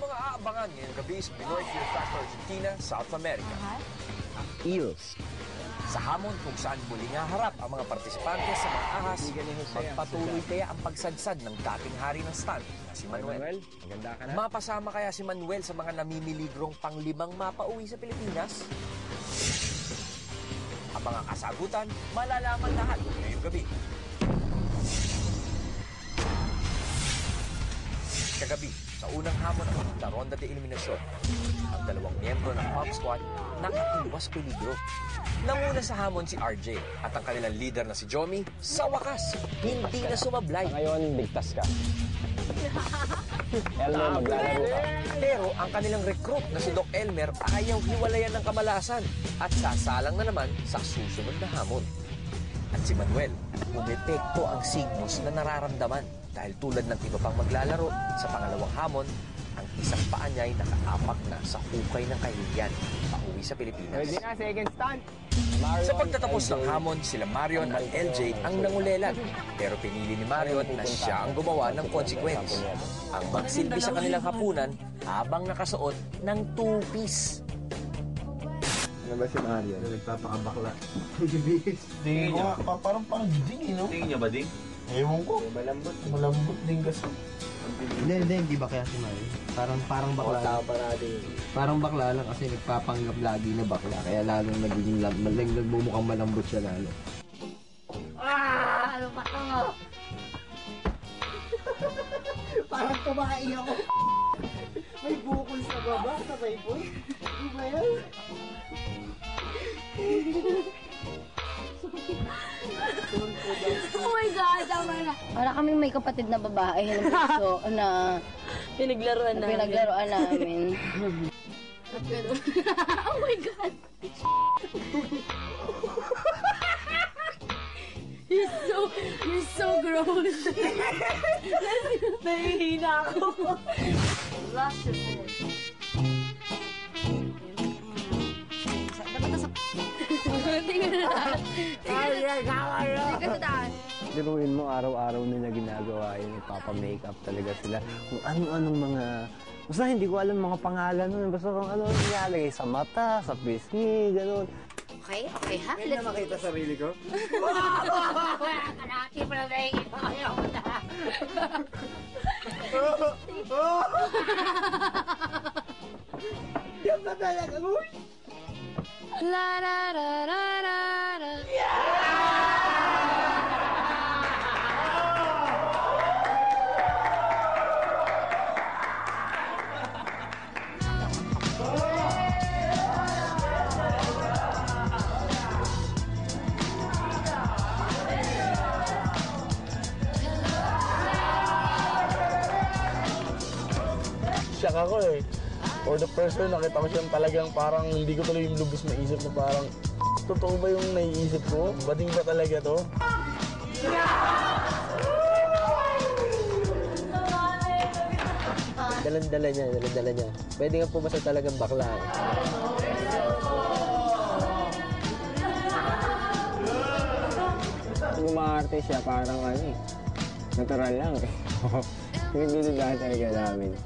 mga aabangan ngayong gabi sa Pinoy Fear Factor Argentina, South America. Ang Eels. Sa hamon kung saan muling haharap ang mga partisipante sa mga ahas, magpatuloy kaya ang pagsadsad ng dating hari ng stand na si Manuel. Maganda ka na. Mapasama kaya si Manuel sa mga namimiligrong pang-5 mapauwi sa Pilipinas? Ang mga kasagutan, malalaman lahat ngayong gabi. Kagabi, sa unang hamon ng ronda de eliminasyon, ang 2 miyembro ng Pop Squad nakaiwas peligro. Nanguna sa hamon si RJ at ang kanilang leader na si Jomi, sa wakas, hindi na sumablay. Ngayon, ligtas ka. Elmer, maglalaro ka. Pero ang kanilang recruit na si Doc Elmer ayaw hiwalayan ng kamalasan at sasalang na naman sa susunod na hamon. At si Manuel, umepekto ang signos na nararamdaman dahil tulad ng iba pang maglalaro sa pangalawang hamon, ang isang paa niya ay nakaapak na sa hukay ng kahihiyan pauwi sa Pilipinas. Ready na, second stunt. Sa pagtatapos ng hamon, sila Marion at LJ ang nangulelan. Pero pinili ni Marion na siya ang gumawa ng consequence. Ang magsilbi sa kanilang hapunan habang nakasuot ng two-piece. Ano ba si Mario? Nagpapakabakla. Tingin ko nga, parang ding, no? Tingin niya ba, Ding? Ewan ko. Malambot. Malambot din kasi. Hindi ba kaya si Mario? Parang bakla. Tao pa natin. Parang bakla lang kasi nagpapanggap lagi na bakla. Kaya lalong nagiging nagmumukhang malambot siya lalo. Ano ba ito? Parang kumain ako. May bukol sa baba, sa bayboy. Ano ba yan? Oh my God! Tama na. Para kaming may kapatid na babae ng puso na Pinaglaruan namin. Oh my God! You're so gross. Nahihina ako. Lusciousness. Tingnan na. Tingnan sa taas. Biruin mo, araw-araw nila ginagawa yun. Ipapa-makeup talaga sila. Kung anong-anong mga... Basta hindi ko alam mga pangalan nun. Basta kung ano nilalagay sa mata, sa pisngi, gano'n. Okay ha? Hindi na makita sarili ko. Kalaki pa na nakikita ko yung mata. Yan ba talaga? La la la la la la. Shock ako eh. For the first time, nakita ko siyang talagang parang hindi ko tuloy yung lubos na isip na parang totoo ba yung naiisip ko? Bading ba talaga to? Dalan-dala niya. Pwede nga pumasa talagang bakla. Kung umaarte siya, parang ano eh. Natural lang eh. Pinagdududahan talaga namin.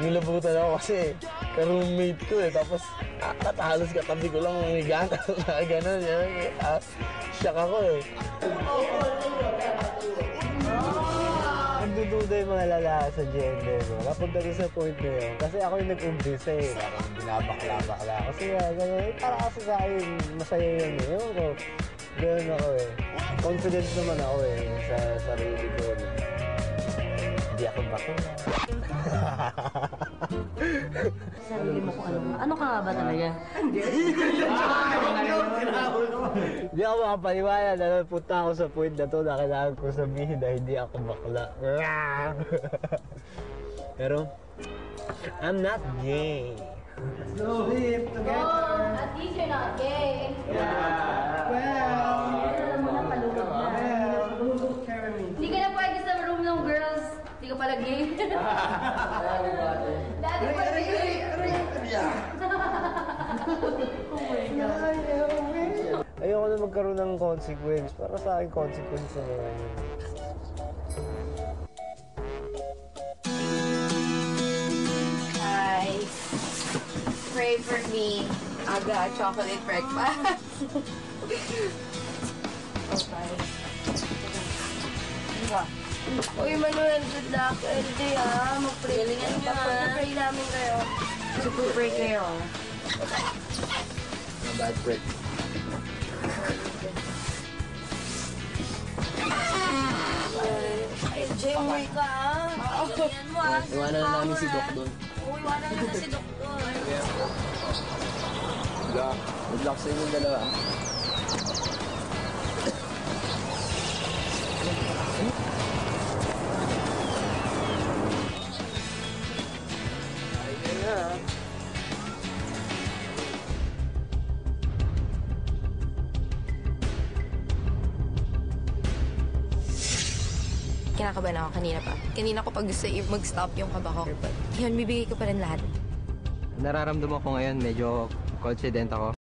Nilabutan ako kasi ka-roommate ko eh. Tapos halos katabi ko lang ng higata na gano'n. Shock ako eh. Nagdududa yung mga lalaki sa gender ko. Napunta rin sa point na yun. Kasi ako yung nag-umpisa eh. Parang binabakla-bakla. Kasi gano'n, para kasi sa akin, masaya yun eh. Ewan ko, gano'n ako eh. Confident naman ako eh sa sarili ko. Hindi ako bakla. Sarili mo kung ano ka nga ba talaga? Hindi ako makapaniwala na napunta ako sa point na to na kailangan ko sabihin na hindi ako bakla. Pero, I'm not gay. So, live together. At least you're not gay. Hindi ka na pwede sa room ng girls. Hindi ka pala gay. Dati pa rin. magkaroon ng consequence. Para sa akin, consequence na yun. Hi. Pray for me. Aga, chocolate breakfast. Okay. Diba? Uy, Manuel, good luck. LD ah, mag-pray. Galingan nyo, ah. Pag-pray namin kayo. Super pray kayo. Bad break. LJ, umuwi ka ah. Galingan mo ah. Iwanan na namin si Doc doon. Oo, iwanan mo na si Doktor. Good luck sa inyong dalawa. Kinakabahan ako kanina pa. Kanina ko pag gusto mag-stop yung kaba ko. Yun, bibigay ko pa rin lahat. Nararamdaman ko ngayon, medyo confident ako.